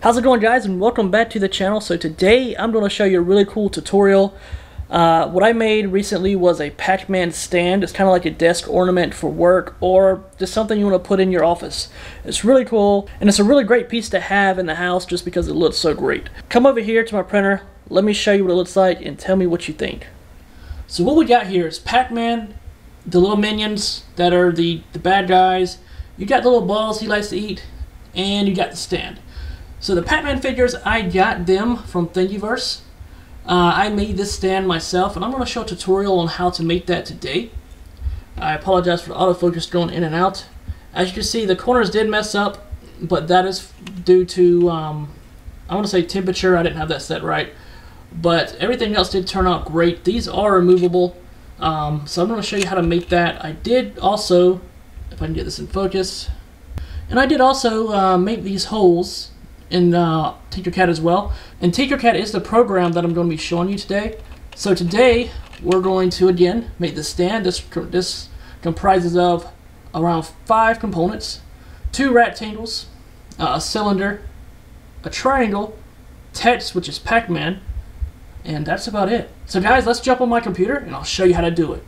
How's it going, guys, and welcome back to the channel. So today I'm going to show you a really cool tutorial. What I made recently was a Pac-Man stand. It's kind of like a desk ornament for work or just something you want to put in your office. It's really cool, and it's a really great piece to have in the house just because it looks so great. Come over here to my printer, let me show you what it looks like and tell me what you think. So what we got here is Pac-Man, the little minions that are the bad guys. You got the little balls he likes to eat, and you got the stand. So the Pac-Man figures, I got them from Thingiverse. I made this stand myself, and I'm going to show a tutorial on how to make that today. I apologize for the autofocus going in and out. As you can see, the corners did mess up, but that is due to, I want to say temperature. I didn't have that set right. But everything else did turn out great. These are removable, so I'm going to show you how to make that. I did also, if I can get this in focus, and I did also make these holes in Tinkercad as well. And Tinkercad is the program that I'm going to be showing you today. So today we're going to again make the stand. This comprises of around 5 components: 2 rectangles, a cylinder, a triangle, text, which is Pac-Man, and that's about it. So guys, let's jump on my computer and I'll show you how to do it.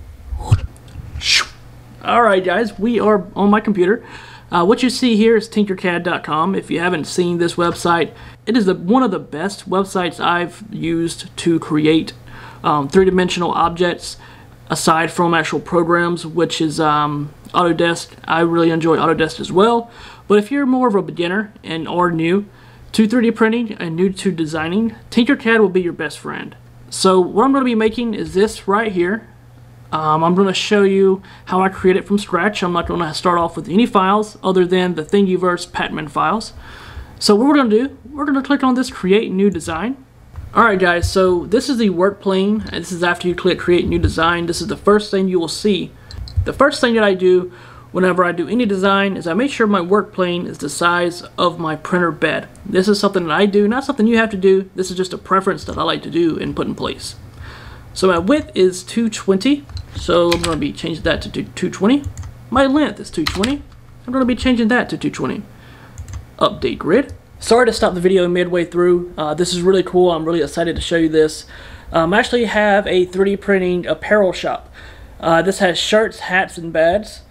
Alright guys, we are on my computer. What you see here is Tinkercad.com. If you haven't seen this website, it is one of the best websites I've used to create three-dimensional objects aside from actual programs, which is Autodesk. I really enjoy Autodesk as well. But if you're more of a beginner and are new to 3D printing and new to designing, Tinkercad will be your best friend. So what I'm going to be making is this right here. I'm going to show you how I create it from scratch. I'm not going to start off with any files other than the Thingiverse Pac-Man files. So what we're going to do, we're going to click on this Create New Design. Alright guys, so this is the Workplane, and this is after you click Create New Design. This is the first thing you will see. The first thing that I do whenever I do any design is I make sure my Workplane is the size of my printer bed. This is something that I do, not something you have to do. This is just a preference that I like to do and put in place. So my width is 220, so I'm going to be changing that to 220. My length is 220. I'm going to be changing that to 220. Update grid. Sorry to stop the video midway through. This is really cool. I'm really excited to show you this. I actually have a 3D printing apparel shop. This has shirts, hats, and badges.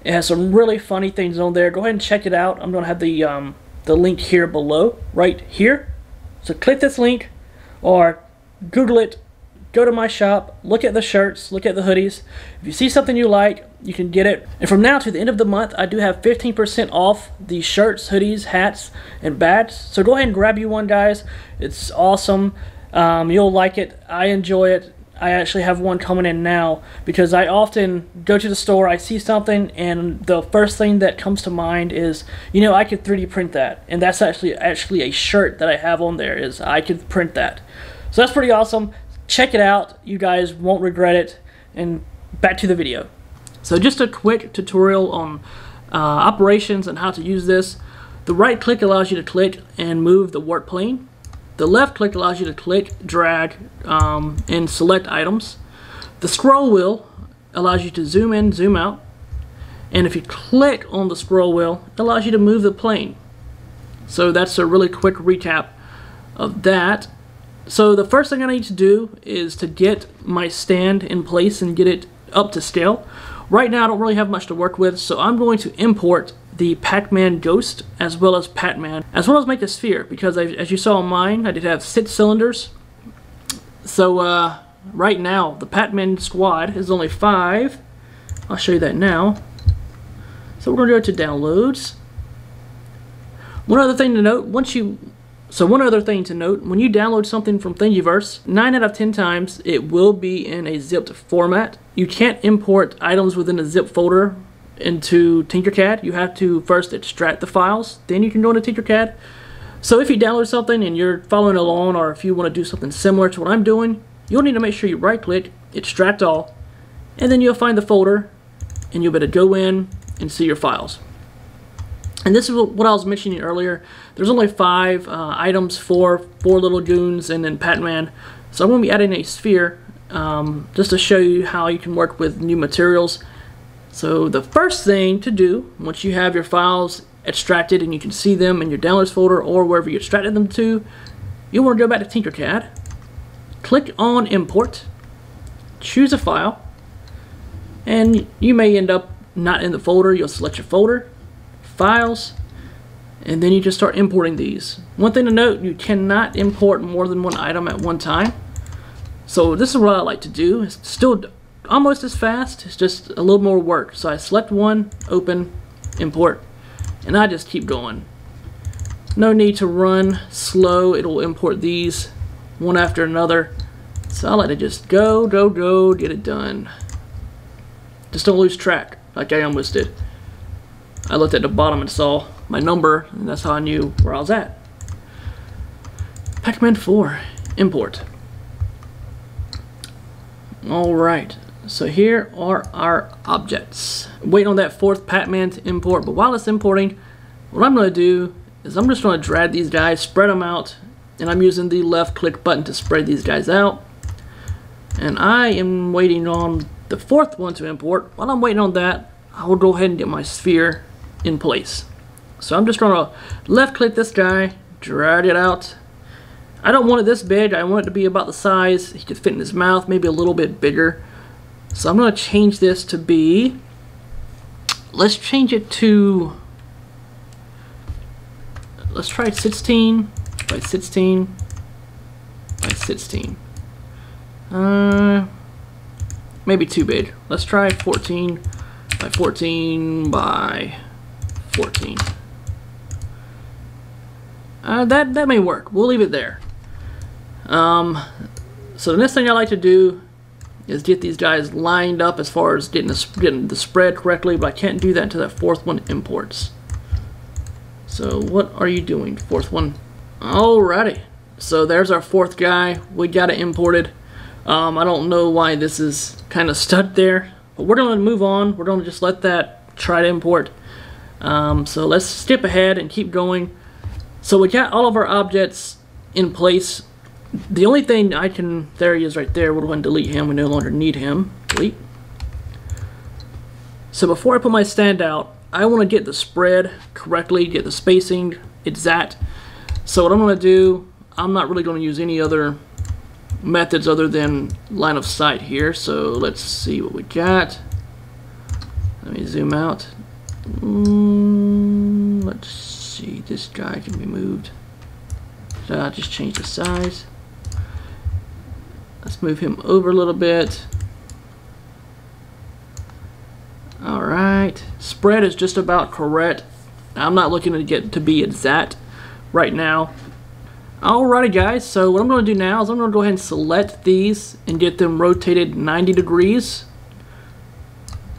It has some really funny things on there. Go ahead and check it out. I'm going to have the link here below, right here. So click this link or Google it. Go to my shop, look at the shirts, look at the hoodies. If you see something you like, you can get it. And from now to the end of the month, I do have 15% off the shirts, hoodies, hats, and badges. So go ahead and grab you one, guys. It's awesome. You'll like it. I enjoy it. I actually have one coming in now because I often go to the store, I see something, and the first thing that comes to mind is, you know, I could 3D print that. And that's actually a shirt that I have on there, is I could print that. So that's pretty awesome. Check it out, you guys won't regret it. And back to the video. So just a quick tutorial on operations and how to use this. The right click allows you to click and move the Workplane. The left click allows you to click, drag, and select items. The scroll wheel allows you to zoom in, zoom out. And if you click on the scroll wheel, it allows you to move the plane. So that's a really quick recap of that. So the first thing I need to do is to get my stand in place and get it up to scale. Right now I don't really have much to work with, so I'm going to import the Pac-Man Ghost as well as Pac-Man, as well as make a sphere, because as you saw on mine, I did have 6 cylinders. So right now the Pac-Man squad is only 5. I'll show you that now. So we're going to go to downloads. One other thing to note, when you download something from Thingiverse, 9 out of 10 times it will be in a zipped format. You can't import items within a zip folder into Tinkercad. You have to first extract the files, then you can go into Tinkercad. So if you download something and you're following along, or if you want to do something similar to what I'm doing, you'll need to make sure you right click, extract all, and then you'll find the folder and you'll be able to go in and see your files. And this is what I was mentioning earlier. There's only 5 items for 4 little goons and then Pac-Man. So I'm going to be adding a sphere just to show you how you can work with new materials. So the first thing to do, once you have your files extracted and you can see them in your downloads folder or wherever you extracted them to, you'll want to go back to Tinkercad, click on import, choose a file, and you may end up not in the folder. You'll select your folder, files, and then you just start importing these. One thing to note, you cannot import more than one item at one time. So this is what I like to do. It's still almost as fast, it's just a little more work. So I select one, open, import, and I just keep going. No need to run slow, it'll import these one after another. So I like to just go, get it done. Just don't lose track, like I almost did. I looked at the bottom and saw my number, and that's how I knew where I was at. Pac-Man 4, import. Alright, so here are our objects. Waiting on that fourth Pac-Man to import, but while it's importing, what I'm going to do is I'm just going to drag these guys, spread them out, and I'm using the left click button to spread these guys out. And I am waiting on the fourth one to import. While I'm waiting on that, I will go ahead and get my sphere in place. So I'm just going to left click this guy, drag it out. I don't want it this big, I want it to be about the size he could fit in his mouth, maybe a little bit bigger. So I'm going to change this to be, let's change it to, let's try 16 by 16 by 16. Maybe too big. Let's try 14 by 14 by 14. That may work. We'll leave it there. So the next thing I like to do is get these guys lined up as far as getting the spread correctly, but I can't do that until that fourth one imports. So what are you doing, fourth one? Alrighty. So there's our fourth guy. We got it imported. I don't know why this is kind of stuck there, but we're going to move on. We're going to just let that try to import. So let's skip ahead and keep going. So we got all of our objects in place. The only thing I can, there he is right there, we'll go ahead and delete him. We no longer need him. Delete. So before I put my stand out, I want to get the spread correctly, get the spacing exact. So what I'm going to do, I'm not really going to use any other methods other than line of sight here. So let's see what we got. Let me zoom out. Let's see, this guy can be moved. So I'll just change the size. Let's move him over a little bit. Alright, spread is just about correct. I'm not looking to get to be exact right now. Alrighty guys, so what I'm going to do now is I'm going to go ahead and select these and get them rotated 90 degrees.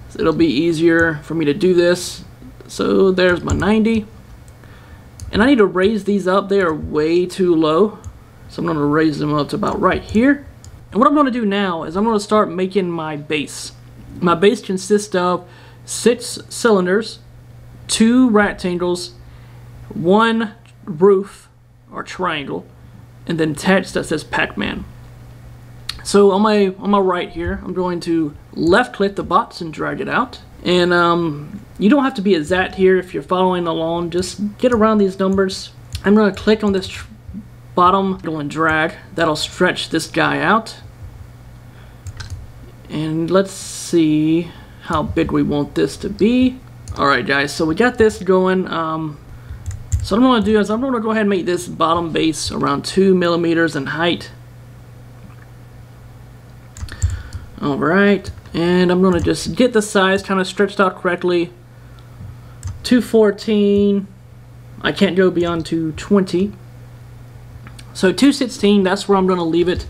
So it'll be easier for me to do this. So there's my 90. And I need to raise these up. They are way too low. So I'm going to raise them up to about right here. And what I'm going to do now is I'm going to start making my base. My base consists of 6 cylinders, 2 rectangles, 1 roof or triangle, and then text that says Pac-Man. So on my right here, I'm going to left click the box and drag it out. And you don't have to be exact here if you're following along. Just get around these numbers. I'm going to click on this bottom, go and drag. That'll stretch this guy out. And let's see how big we want this to be. Alright guys, so we got this going. So what I'm going to do is I'm going to go ahead and make this bottom base around 2 millimeters in height. Alright, and I'm going to just get the size kind of stretched out correctly. 214. I can't go beyond 220. So 216, that's where I'm going to leave it.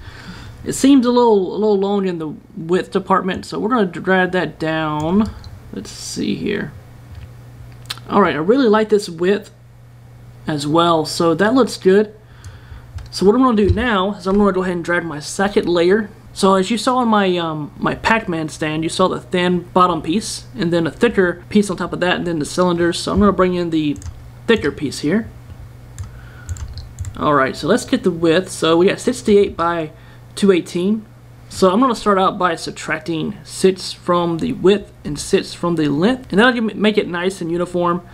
It seems a little long in the width department, so we're going to drag that down. Let's see here. Alright, I really like this width as well, so that looks good. So what I'm going to do now is I'm going to go ahead and drag my second layer. So as you saw on my my Pac-Man stand, you saw the thin bottom piece, and then a thicker piece on top of that, and then the cylinders. So I'm going to bring in the thicker piece here. Alright, so let's get the width. So we got 68 by 218. So I'm going to start out by subtracting 6 from the width and 6 from the length, and that'll make it nice and uniform.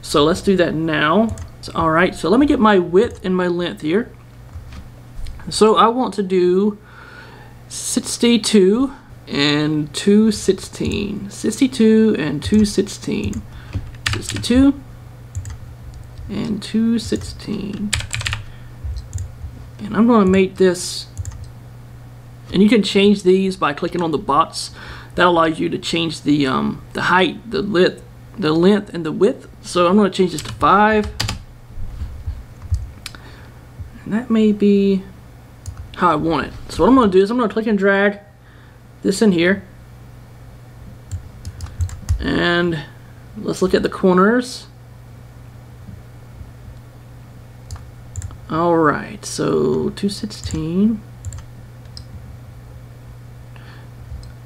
So let's do that now. Alright, so let me get my width and my length here. So I want to do 62 and 216. 62 and 216. 62 and 216. And I'm going to make this, and you can change these by clicking on the box. That allows you to change the height, the length, and the width. So I'm going to change this to 5. And that may be how I want it. So what I'm going to do is I'm going to click and drag this in here. And let's look at the corners. Alright, so 216.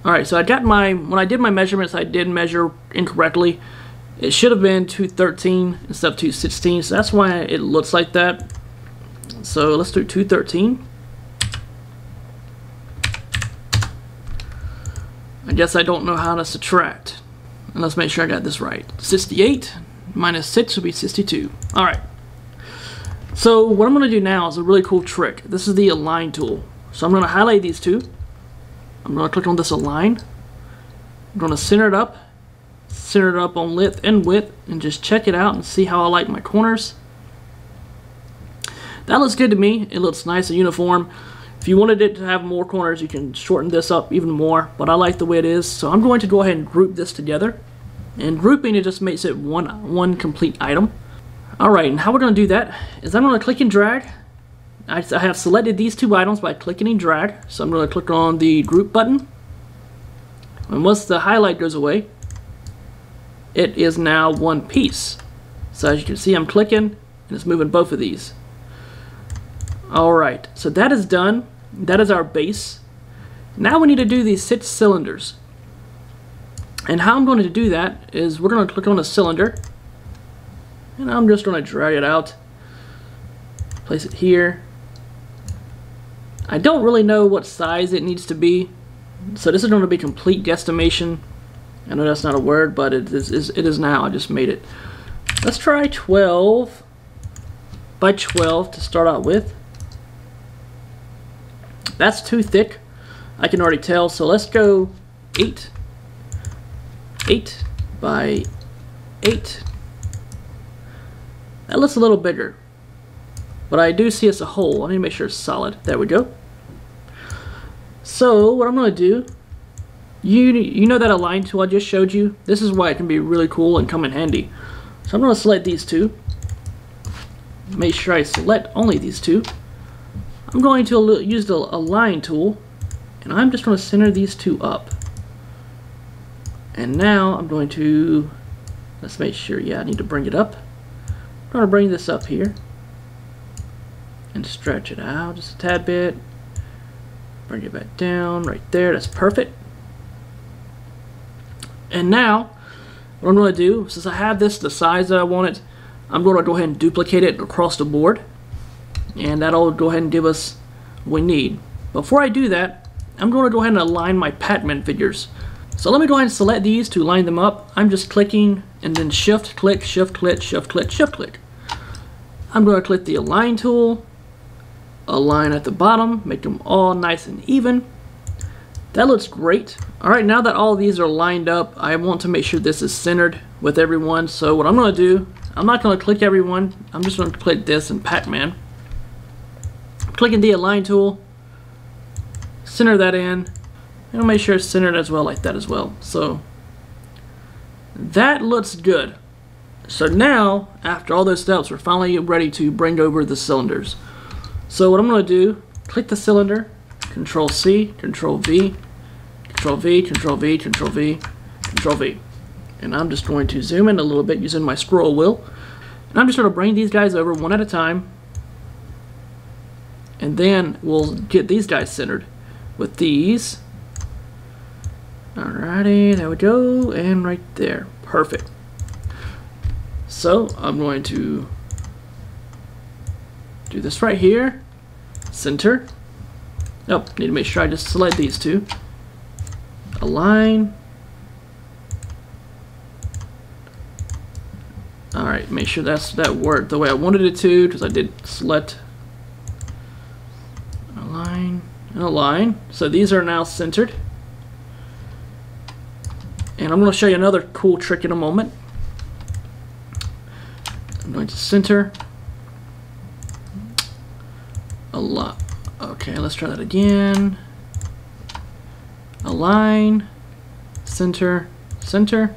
Alright, so I got when I did my measurements, I did measure incorrectly. It should have been 213 instead of 216, so that's why it looks like that. So let's do 213. I guess I don't know how to subtract. And let's make sure I got this right. 68 minus 6 will be 62. Alright. So what I'm going to do now is a really cool trick. This is the align tool. So I'm going to highlight these two. I'm going to click on this align. I'm going to center it up on length and width, and just check it out and see how I like my corners. That looks good to me. It looks nice and uniform. If you wanted it to have more corners, you can shorten this up even more, but I like the way it is. So I'm going to go ahead and group this together. And grouping, it just makes it one complete item. Alright, and how we're going to do that is I'm going to click and drag. I have selected these two items by clicking and drag. So I'm going to click on the group button. And once the highlight goes away, it is now one piece. So as you can see, I'm clicking and it's moving both of these. Alright, so that is done. That is our base. Now we need to do these 6 cylinders. And how I'm going to do that is we're going to click on a cylinder. And I'm just going to drag it out. Place it here. I don't really know what size it needs to be. So this is going to be complete guesstimation. I know that's not a word, but it is now. I just made it. Let's try 12 by 12 to start out with. That's too thick, I can already tell, so let's go 8 by 8. That looks a little bigger, but I do see it's a hole. I need to make sure it's solid. There we go. So what I'm going to do, you know that align tool I just showed you? This is why it can be really cool and come in handy. So I'm going to select these two. Make sure I select only these two. I'm going to use the align tool, and I'm just going to center these two up. And now I'm going to, let's make sure, yeah, I need to bring it up. I'm going to bring this up here and stretch it out just a tad bit. Bring it back down right there. That's perfect. And now what I'm going to do, since I have this the size that I want it, I'm going to go ahead and duplicate it across the board. And that'll go ahead and give us what we need. Before I do that, I'm going to go ahead and align my Pac-Man figures. So let me go ahead and select these to line them up. I'm just clicking and then shift click, shift click, shift click, shift click. I'm going to click the align tool, align at the bottom, make them all nice and even. That looks great. Alright, now that all of these are lined up, I want to make sure this is centered with everyone. So what I'm going to do, I'm not going to click everyone. I'm just going to click this in Pac-Man. Clicking the align tool, center that in, and I'll make sure it's centered as well, like that as well. So that looks good. So now, after all those steps, we're finally ready to bring over the cylinders. So what I'm going to do, click the cylinder, Control C, Control V, Control V, Control V, Control V, Control V. And I'm just going to zoom in a little bit using my scroll wheel. And I'm just going to bring these guys over one at a time. And then we'll get these guys centered with these. Alrighty, there we go, and right there. Perfect. So I'm going to do this right here. Center. Oh, need to make sure I just select these two. Align. Alright, Alright, make sure that worked the way I wanted it to, because I did select align and align. So these are now centered. And I'm going to show you another cool trick in a moment. I'm going to center. Align. Okay, let's try that again. Align, center, center.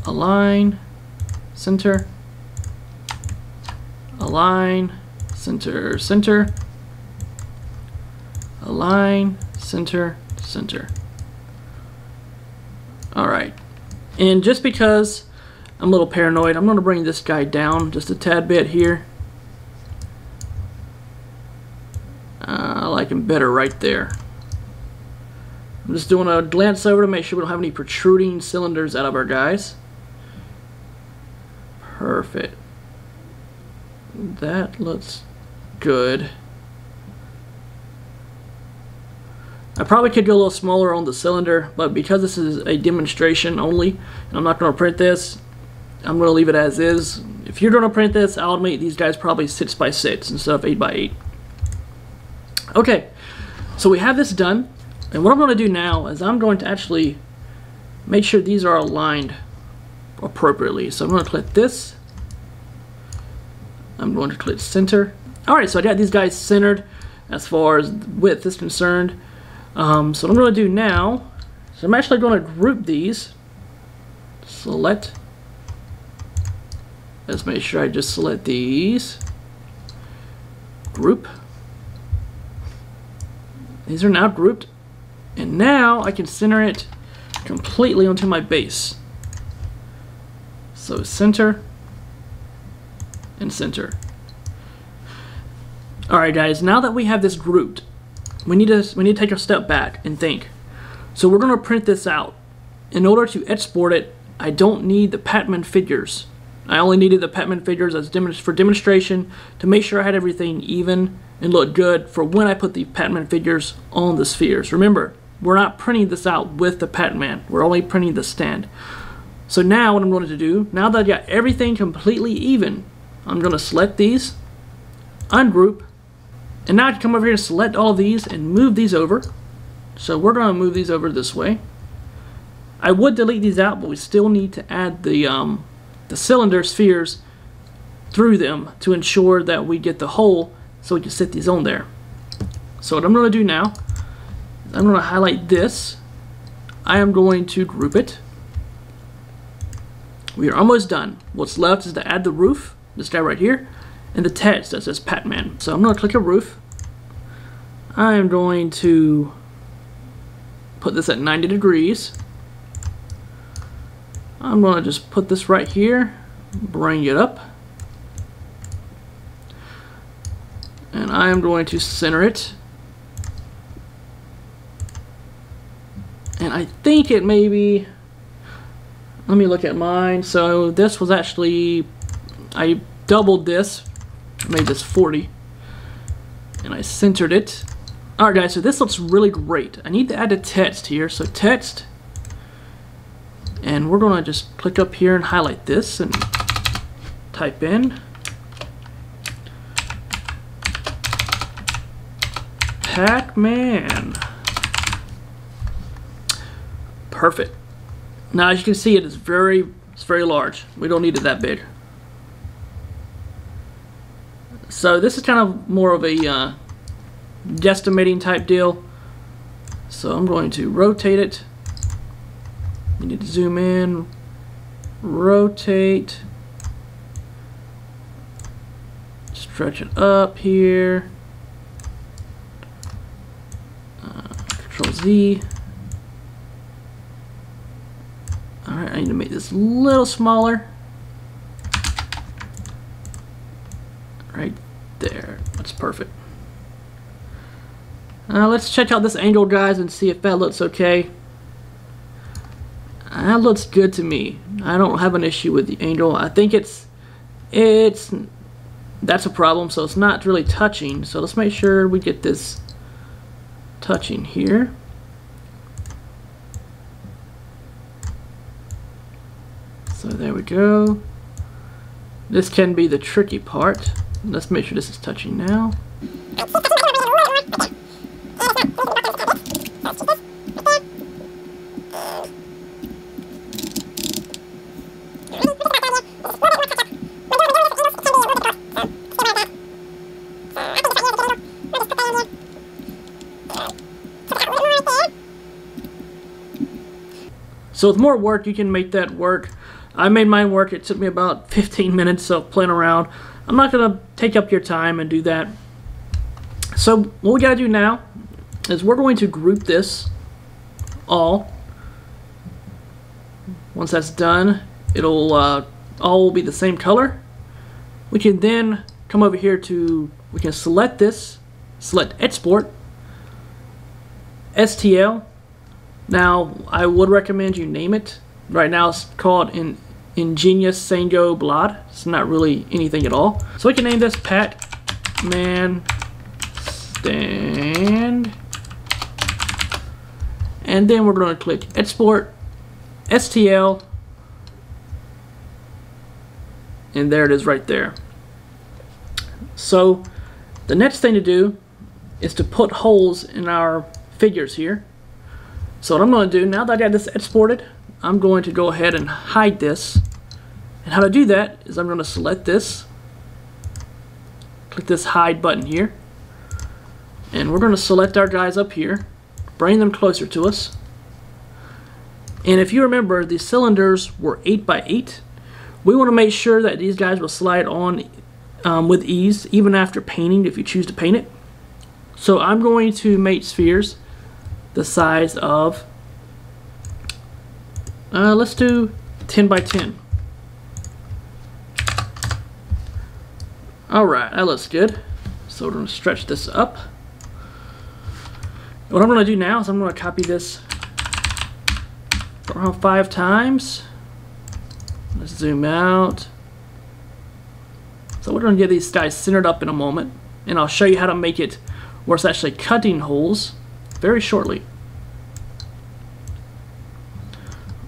Align, center, align, center, center, align, center, center. Alright, and just because I'm a little paranoid, I'm going to bring this guy down just a tad bit here. I like him better right there. I'm just doing a glance over to make sure we don't have any protruding cylinders out of our guys. Perfect. That looks good. I probably could go a little smaller on the cylinder, but because this is a demonstration only, and I'm not going to print this, I'm going to leave it as is. If you're going to print this, I'll make these guys probably 6x6 instead of 8x8. Okay, so we have this done, and what I'm going to do now is I'm going to actually make sure these are aligned appropriately. So I'm going to click this. I'm going to click center. Alright, so I got these guys centered as far as width is concerned. So what I'm going to do now, so I'm actually going to group these. Select. Let's make sure I just select these. Group. These are now grouped. And now I can center it completely onto my base. So center and center. Alright guys, now that we have this grouped, we need to take a step back and think. So we're going to print this out. In order to export it, I don't need the Patman figures. I only needed the Patman figures as for demonstration to make sure I had everything even and look good for when I put the Patman figures on the spheres. Remember, we're not printing this out with the Patman. We're only printing the stand. So now what I'm going to do, now that I got everything completely even, I'm going to select these, ungroup, and now I can come over here and select all of these and move these over. So we're going to move these over this way. I would delete these out, but we still need to add the cylinder spheres through them to ensure that we get the hole so we can sit these on there. So what I'm going to do now, I'm going to highlight this. I am going to group it. We are almost done. What's left is to add the roof, this guy right here, and the text that says Patman. So I'm going to click a roof. I am going to put this at 90 degrees. I'm going to just put this right here, bring it up, and I am going to center it. And I think it may be, let me look at mine. So this was actually, I doubled this, made this 40, and I centered it. Alright guys, so this looks really great. I need to add a text here, so text, and we're going to just click up here and highlight this and type in Pac-Man. Perfect. Now as you can see, it's very large. We don't need it that big. So this is kind of more of a guesstimating type deal. So I'm going to rotate it. You need to zoom in, rotate, stretch it up here, Control Z. Alright, I need to make this a little smaller. Right there, that's perfect. Let's check out this angle, guys, and see if that looks okay. That looks good to me. I don't have an issue with the angle. I think that's a problem, so it's not really touching. So let's make sure we get this touching here. So there we go. This can be the tricky part. Let's make sure this is touching now. So with more work, you can make that work. I made mine work. It took me about 15 minutes of playing around. I'm not going to take up your time and do that. So what we got to do now is we're going to group this all. Once that's done, it'll all will be the same color. We can then come over here to, we can select this, select Export, STL. Now, I would recommend you name it. Right now it's called Ingenious Sango Blot. It's not really anything at all. So we can name this Pac-Man Stand. And then we're going to click Export, STL. And there it is right there. So the next thing to do is to put holes in our figures here. So what I'm going to do, now that I got this exported, I'm going to go ahead and hide this. And how to do that is I'm going to select this, click this hide button here, and we're going to select our guys up here, bring them closer to us. And if you remember, the cylinders were 8 by 8. We want to make sure that these guys will slide on with ease, even after painting, if you choose to paint it. So I'm going to make spheres the size of, let's do 10 by 10. Alright, that looks good. So we're going to stretch this up. What I'm going to do now is I'm going to copy this around 5 times. Let's zoom out. So we're going to get these guys centered up in a moment, and I'll show you how to make it where it's actually cutting holes very shortly.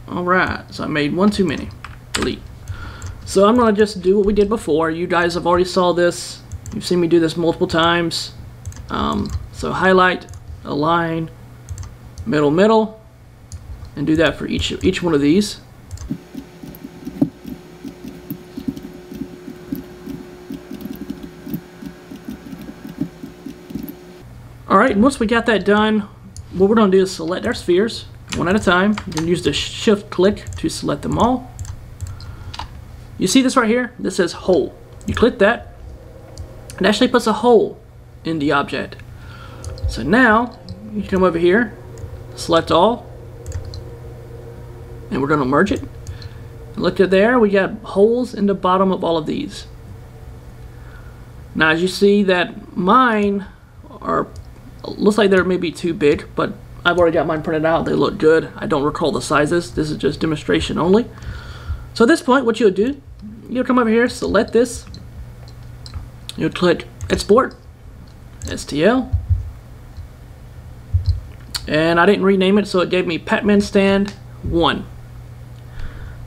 Alright, so I made one too many. Delete. So I'm going to just do what we did before. You guys have already saw this. You've seen me do this multiple times. So highlight, align, middle, middle, and do that for each one of these. Alright, and once we got that done, what we're going to do is select our spheres one at a time. You can use the shift click to select them all. You see this right here? This says hole. You click that, it actually puts a hole in the object. So now, you come over here, select all, and we're going to merge it. Look at there, we got holes in the bottom of all of these. Now as you see that mine are, looks like they're maybe too big, but I've already got mine printed out. They look good. I don't recall the sizes. This is just demonstration only. So at this point, what you'll do, you'll come over here, select this. You'll click Export, STL. And I didn't rename it, so it gave me Pac-Man Stand 1.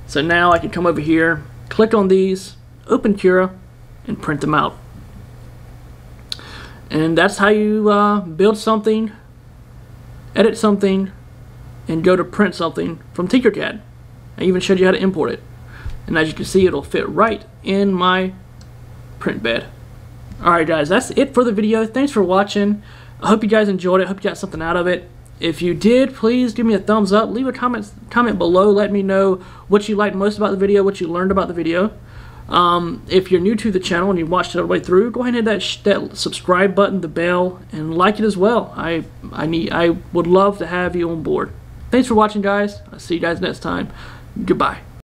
So now I can come over here, click on these, open Cura, and print them out. And that's how you build something, edit something, and go to print something from Tinkercad. I even showed you how to import it. And as you can see, it'll fit right in my print bed. Alright guys, that's it for the video. Thanks for watching. I hope you guys enjoyed it. I hope you got something out of it. If you did, please give me a thumbs up. Leave a comment below. Let me know what you liked most about the video, what you learned about the video. If you're new to the channel and you watched it all the way through, go ahead and hit that subscribe button, the bell, and like it as well. I would love to have you on board. Thanks for watching, guys. I'll see you guys next time. Goodbye.